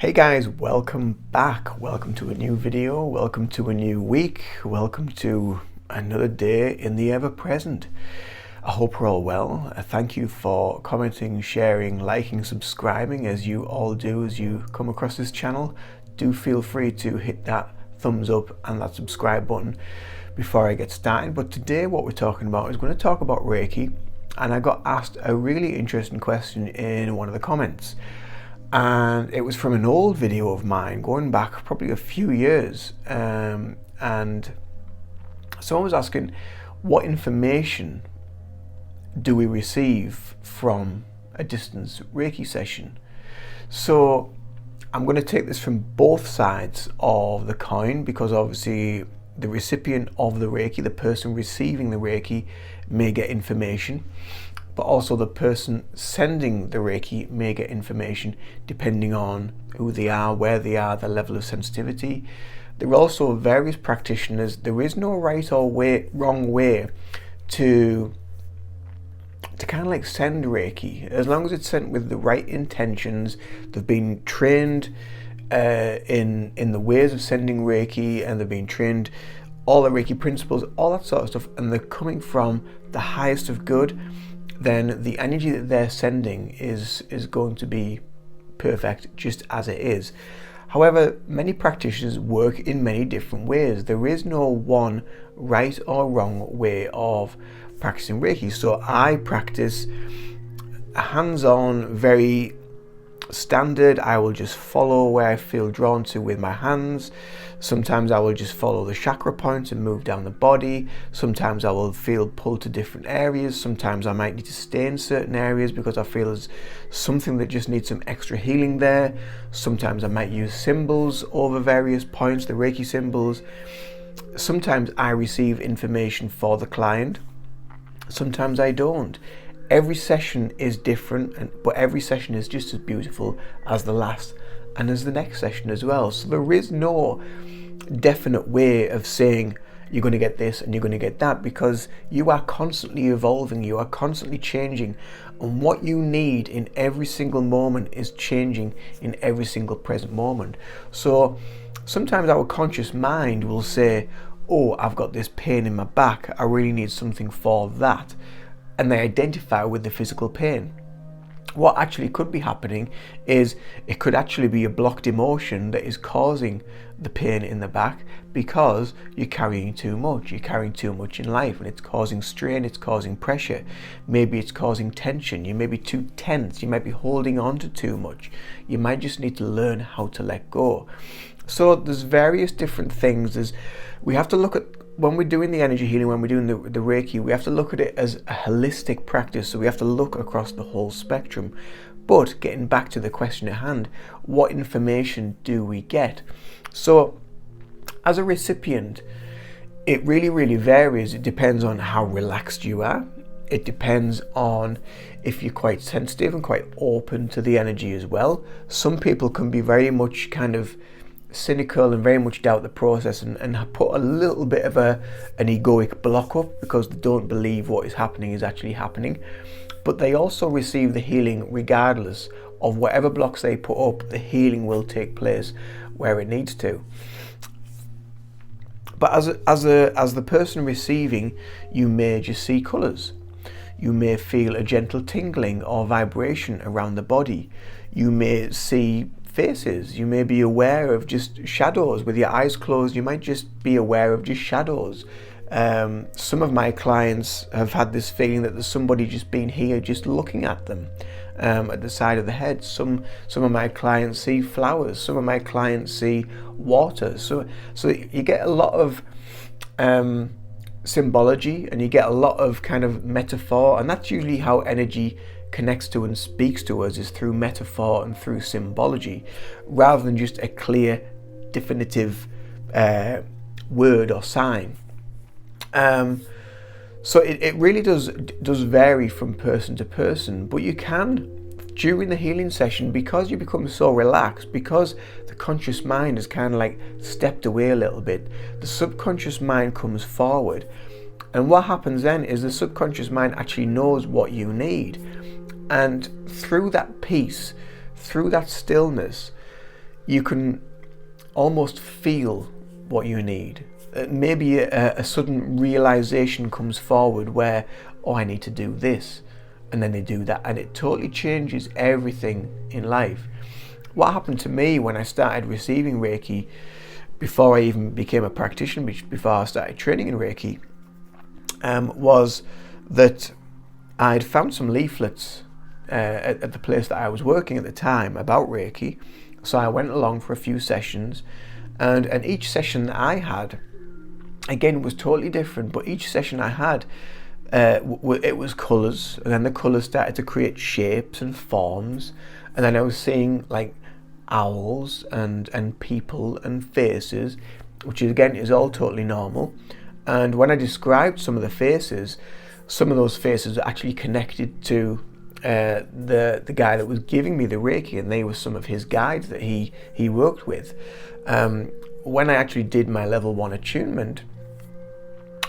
Hey guys, welcome back. Welcome to a new video. Welcome to a new week. Welcome to another day in the ever present. I hope we're all well. Thank you for commenting, sharing, liking, subscribing as you all do as you come across this channel. Do feel free to hit that thumbs up and that subscribe button before I get started. But today what we're talking about is going to talk about Reiki, and I got asked a really interesting question in one of the comments. And it was from an old video of mine going back probably a few years, and someone was asking, what information do we receive from a distance Reiki session? So I'm going to take this from both sides of the coin, because obviously the recipient of the Reiki, the person receiving the Reiki, may get information, but also the person sending the Reiki may get information depending on who they are, where they are, their level of sensitivity. There are also various practitioners. There is no right or wrong way to kind of like send Reiki, as long as it's sent with the right intentions. They've been trained in the ways of sending Reiki, and they've been trained all the Reiki principles, all that sort of stuff, and they're coming from the highest of good. Then the energy that they're sending is going to be perfect just as it is. However, many practitioners work in many different ways. There is no one right or wrong way of practicing Reiki. So I practice hands-on, very standard. I will just follow where I feel drawn to with my hands. Sometimes I will just follow the chakra points and move down the body. Sometimes I will feel pulled to different areas. Sometimes I might need to stay in certain areas because I feel there's something that just needs some extra healing there. Sometimes I might use symbols over various points, the Reiki symbols. Sometimes I receive information for the client. Sometimes I don't. Every session is different, but every session is just as beautiful as the last and as the next session as well. So there is no definite way of saying you're going to get this and you're going to get that, because you are constantly evolving, you are constantly changing, and what you need in every single moment is changing in every single present moment. So sometimes our conscious mind will say, oh, I've got this pain in my back, I really need something for that. And they identify with the physical pain. What actually could be happening is it could actually be a blocked emotion that is causing the pain in the back, because you're carrying too much. You're carrying too much in life, and it's causing strain, it's causing pressure. Maybe it's causing tension. You may be too tense. You might be holding on to too much. You might just need to learn how to let go. So there's various different things. We have to look at, when we're doing the energy healing, when we're doing the Reiki, we have to look at it as a holistic practice. So we have to look across the whole spectrum. But getting back to the question at hand, what information do we get? So as a recipient, it really varies. It depends on how relaxed you are. It depends on if you're quite sensitive and quite open to the energy as well. Some people can be very much kind of cynical and very much doubt the process and put a little bit of an egoic block up because they don't believe what is happening is actually happening. But they also receive the healing regardless of whatever blocks they put up. The healing will take place where it needs to. But as the person receiving, you may just see colours. You may feel a gentle tingling or vibration around the body. You may see faces. You may be aware of just shadows. With your eyes closed, you might just be aware of just shadows. Some of my clients have had this feeling that there's somebody just been here just looking at them at the side of the head. Some of my clients see flowers. Some of my clients see water. So you get a lot of symbology, and you get a lot of kind of metaphor, and that's usually how energy connects to and speaks to us, is through metaphor and through symbology, rather than just a clear, definitive word or sign. So it really does vary from person to person, but you can, during the healing session, because you become so relaxed, because the conscious mind has kind of like stepped away a little bit, the subconscious mind comes forward, and what happens then is the subconscious mind actually knows what you need. And through that peace, through that stillness, you can almost feel what you need. Maybe a sudden realization comes forward where, oh, I need to do this, and then they do that, and it totally changes everything in life. What happened to me when I started receiving Reiki, before I even became a practitioner, before I started training in Reiki, was that I'd found some leaflets at the place that I was working at the time about Reiki. So I went along for a few sessions, and each session that I had, again, was totally different, but each session I had, it was colours, and then the colours started to create shapes and forms, and then I was seeing like owls and people and faces, which again is all totally normal. And when I described some of the faces, some of those faces were actually connected to the guy that was giving me the Reiki, and they were some of his guides that he worked with. When I actually did my level 1 attunement,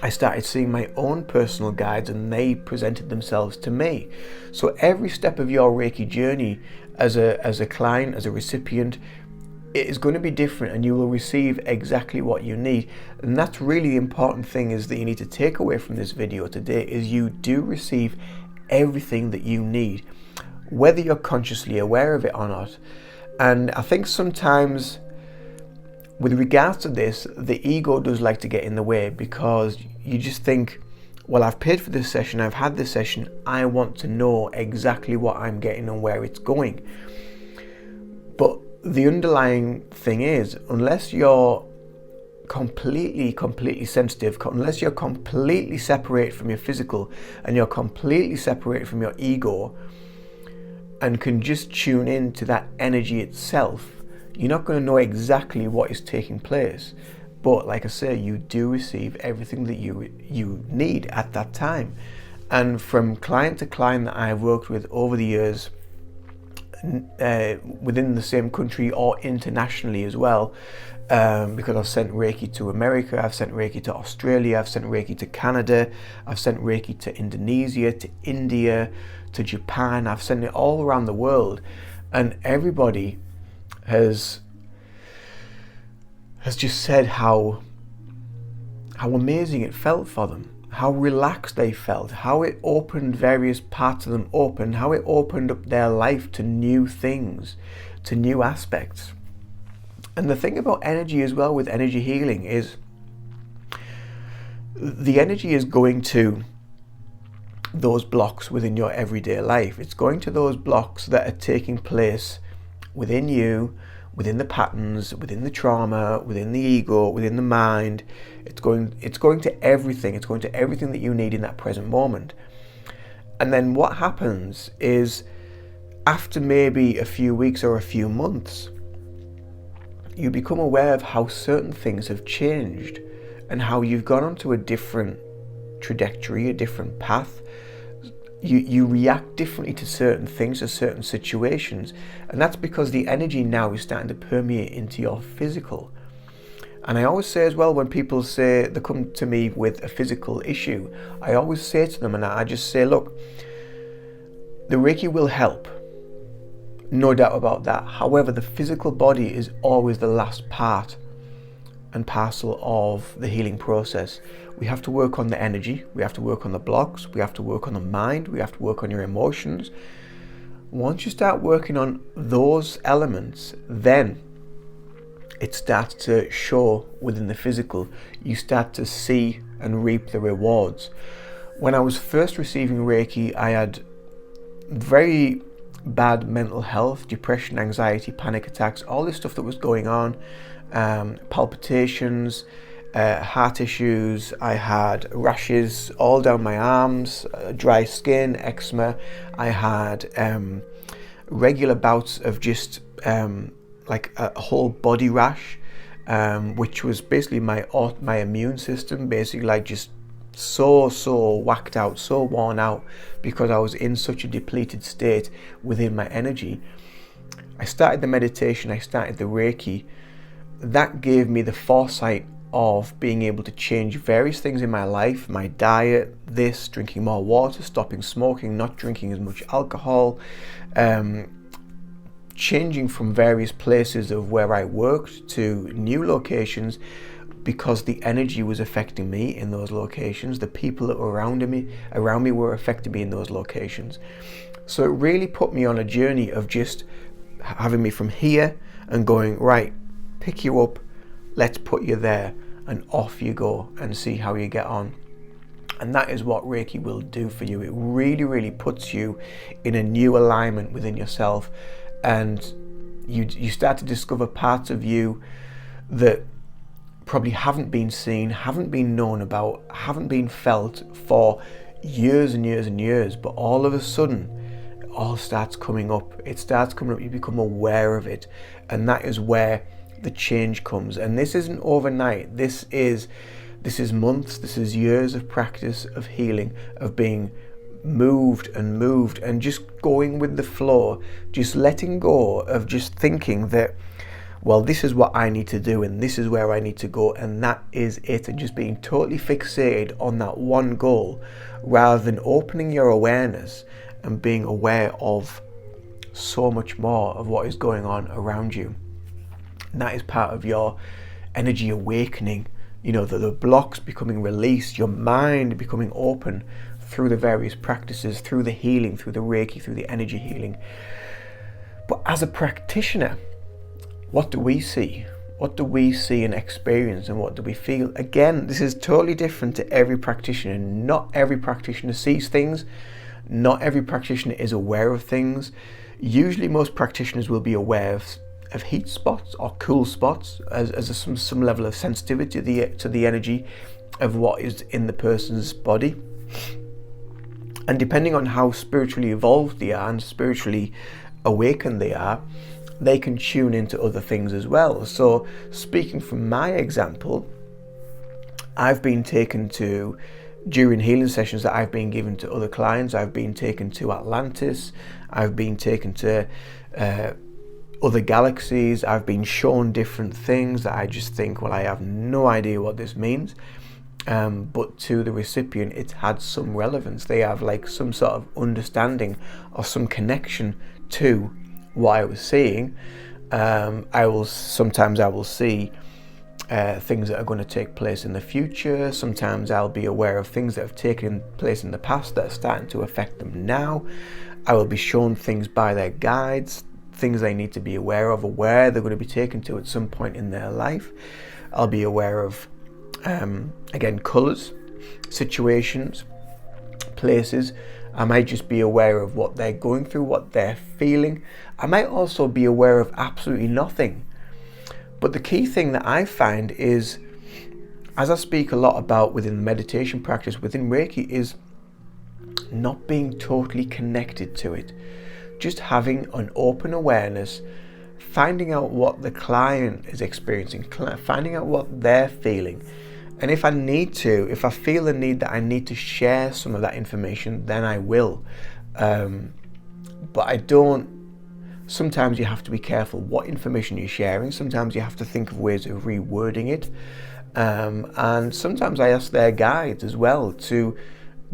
I started seeing my own personal guides, and they presented themselves to me. So every step of your Reiki journey as a client, as a recipient, it is going to be different, and you will receive exactly what you need. And that's really the important thing, is that you need to take away from this video today, is you do receive everything that you need, whether you're consciously aware of it or not. And I think sometimes with regards to this, the ego does like to get in the way, because you just think, well, I've paid for this session, I've had this session, I want to know exactly what I'm getting and where it's going. But the underlying thing is, unless you're completely sensitive, unless you're completely separated from your physical, and you're completely separated from your ego, and can just tune in to that energy itself, you're not going to know exactly what is taking place. But like I say, you do receive everything that you need at that time. And from client to client that I've worked with over the years, within the same country or internationally as well, because I've sent Reiki to America, I've sent Reiki to Australia, I've sent Reiki to Canada, I've sent Reiki to Indonesia, to India, to Japan. I've sent it all around the world, and everybody has just said how amazing it felt for them, how relaxed they felt, how it opened various parts of them open, how it opened up their life to new things, to new aspects. And the thing about energy as well, with energy healing, is the energy is going to those blocks within your everyday life. It's going to those blocks that are taking place within you, within the patterns, within the trauma, within the ego, within the mind. It's going to everything. It's going to everything that you need in that present moment. And then what happens is, after maybe a few weeks or a few months, you become aware of how certain things have changed, and how you've gone onto a different trajectory, a different path. You react differently to certain things, to certain situations, and that's because the energy now is starting to permeate into your physical. And I always say as well, when people say they come to me with a physical issue, I always say to them, and I just say, look, the Reiki will help, no doubt about that. However, the physical body is always the last part and parcel of the healing process. We have to work on the energy, we have to work on the blocks, we have to work on the mind, we have to work on your emotions. Once you start working on those elements, then it starts to show within the physical. You start to see and reap the rewards. When I was first receiving Reiki, I had very bad mental health, depression, anxiety, panic attacks, all this stuff that was going on, palpitations, heart issues. I had rashes all down my arms, dry skin, eczema. I had regular bouts of just like a whole body rash, which was basically my immune system, basically like just so whacked out, so worn out, because I was in such a depleted state within my energy. I started the meditation, I started the Reiki. That gave me the foresight of being able to change various things in my life, my diet, drinking more water, stopping smoking, not drinking as much alcohol, changing from various places of where I worked to new locations because the energy was affecting me in those locations. The people that were around me were affecting me in those locations. So it really put me on a journey of just having me from here and going, right, pick you up, let's put you there, and off you go and see how you get on. And that is what Reiki will do for you. It really, really puts you in a new alignment within yourself, and you start to discover parts of you that probably haven't been seen, haven't been known about, haven't been felt for years and years and years, but all of a sudden it all starts coming up. It starts coming up, you become aware of it, and that is where the change comes. And this isn't overnight. This is months, this is years of practice, of healing, of being moved and just going with the flow, just letting go of just thinking that, well, this is what I need to do and this is where I need to go and that is it, and just being totally fixated on that one goal rather than opening your awareness and being aware of so much more of what is going on around you. And that is part of your energy awakening, the blocks becoming released, your mind becoming open through the various practices, through the healing, through the Reiki, through the energy healing. But as a practitioner, what do we see? What do we see and experience, and what do we feel? Again, this is totally different to every practitioner. Not every practitioner sees things. Not every practitioner is aware of things. Usually most practitioners will be aware of heat spots or cool spots as some level of sensitivity to the energy of what is in the person's body. And depending on how spiritually evolved they are and spiritually awakened they are, they can tune into other things as well. So speaking from my example, I've been taken to, during healing sessions that I've been given to other clients, I've been taken to Atlantis, I've been taken to other galaxies, I've been shown different things that I just think, well, I have no idea what this means. But to the recipient, it's had some relevance. They have like some sort of understanding or some connection to what I was seeing. I will see things that are going to take place in the future. Sometimes I'll be aware of things that have taken place in the past that are starting to affect them now. I will be shown things by their guides, things they need to be aware of, or where they're going to be taken to at some point in their life. I'll be aware of again, colours, situations, places. I might just be aware of what they're going through, what they're feeling. I might also be aware of absolutely nothing. But the key thing that I find is, as I speak a lot about within the meditation practice, within Reiki, is not being totally connected to it. Just having an open awareness, finding out what the client is experiencing, finding out what they're feeling. And if I feel the need that I need to share some of that information, then I will. But I don't. Sometimes you have to be careful what information you're sharing. Sometimes you have to think of ways of rewording it. And sometimes I ask their guides as well to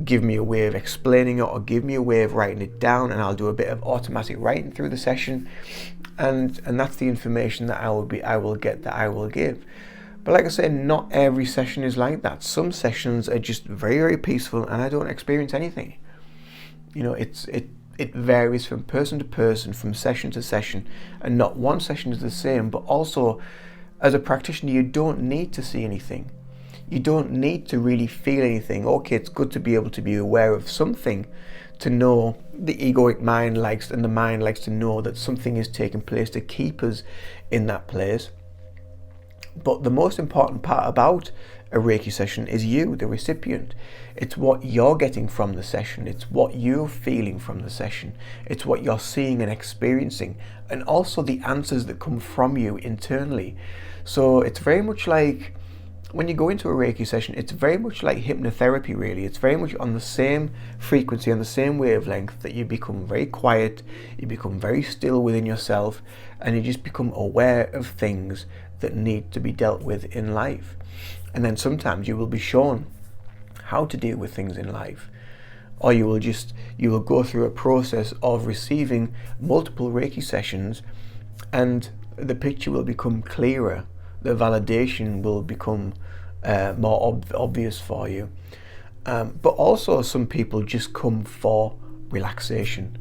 give me a way of explaining it or give me a way of writing it down, and I'll do a bit of automatic writing through the session. And that's the information that I will give. But like I say, not every session is like that. Some sessions are just very, very peaceful and I don't experience anything. It varies from person to person, from session to session, and not one session is the same. But also, as a practitioner, you don't need to see anything. You don't need to really feel anything. Okay, it's good to be able to be aware of something, to know the egoic mind likes, and the mind likes to know that something is taking place to keep us in that place. But the most important part about a Reiki session is you, the recipient. It's what you're getting from the session. It's what you're feeling from the session. It's what you're seeing and experiencing, and also the answers that come from you internally. So it's very much like, when you go into a Reiki session, it's very much like hypnotherapy, really. It's very much on the same frequency, on the same wavelength, that you become very quiet, you become very still within yourself, and you just become aware of things that need to be dealt with in life. And then sometimes you will be shown how to deal with things in life. or you will go through a process of receiving multiple Reiki sessions, and the picture will become clearer, the validation will become more obvious for you. But also some people just come for relaxation,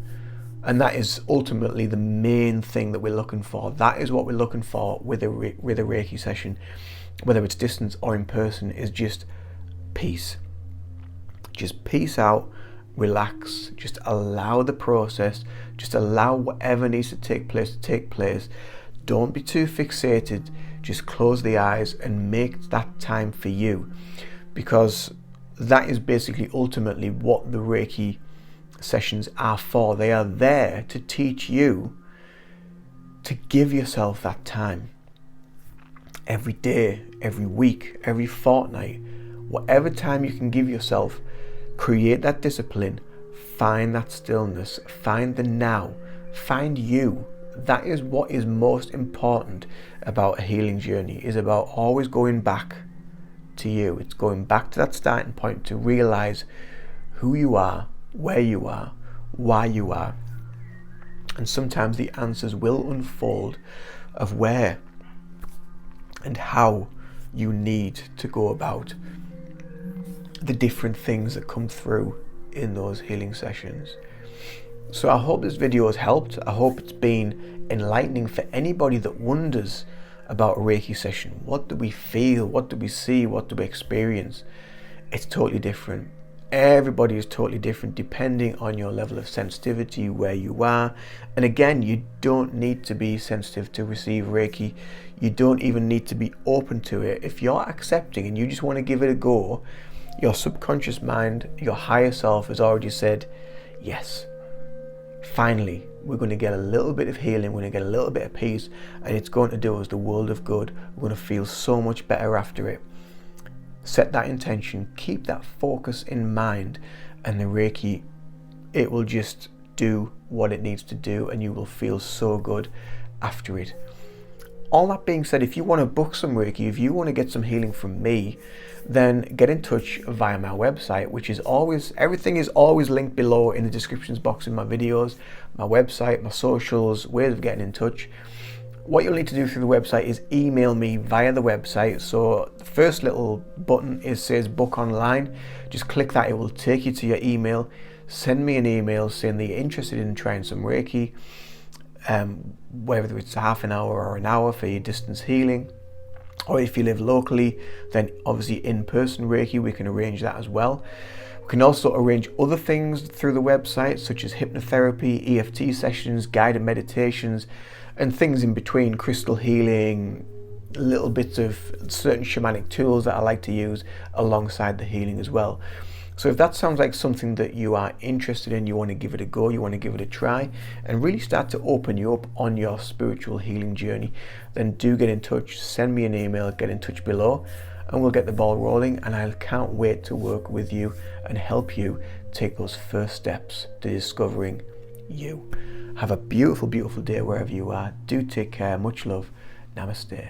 and that is ultimately the main thing that we're looking for. That is what we're looking for with a Reiki session, whether it's distance or in person, is just peace. Just peace out, relax, just allow the process, just allow whatever needs to take place. Don't be too fixated, just close the eyes and make that time for you, because that is basically ultimately what the Reiki sessions are for. They are there to teach you to give yourself that time. Every day, every week, every fortnight, whatever time you can give yourself, create that discipline, find that stillness, find the now, find you. That is what is most important about a healing journey, is about always going back to you. It's going back to that starting point to realize who you are, where you are, why you are. And sometimes the answers will unfold of where and how you need to go about the different things that come through in those healing sessions. So I hope this video has helped. I hope it's been enlightening for anybody that wonders about a Reiki session. What do we feel? What do we see? What do we experience? It's totally different. Everybody is totally different depending on your level of sensitivity, where you are. And again, you don't need to be sensitive to receive Reiki. You don't even need to be open to it. If you're accepting and you just want to give it a go, your subconscious mind, your higher self has already said, yes, finally, we're going to get a little bit of healing, we're going to get a little bit of peace, and it's going to do us the world of good. We're going to feel so much better after it. Set that intention, keep that focus in mind, and the Reiki, it will just do what it needs to do, and you will feel so good after it. All that being said, if you want to book some Reiki, if you want to get some healing from me, then get in touch via my website, which is always, everything is always linked below in the descriptions box in my videos, my website, my socials, ways of getting in touch. What you'll need to do through the website is email me via the website. So the first little button says book online. Just click that, it will take you to your email. Send me an email saying that you're interested in trying some Reiki, whether it's half an hour or an hour for your distance healing. Or if you live locally, then obviously in-person Reiki, we can arrange that as well. We can also arrange other things through the website, such as hypnotherapy, EFT sessions, guided meditations, and things in between, crystal healing, little bits of certain shamanic tools that I like to use alongside the healing as well. So if that sounds like something that you are interested in, you want to give it a go, you want to give it a try, and really start to open you up on your spiritual healing journey, then do get in touch, send me an email, get in touch below, and we'll get the ball rolling. And I can't wait to work with you and help you take those first steps to discovering you. Have a beautiful, beautiful day wherever you are. Do take care. Much love. Namaste.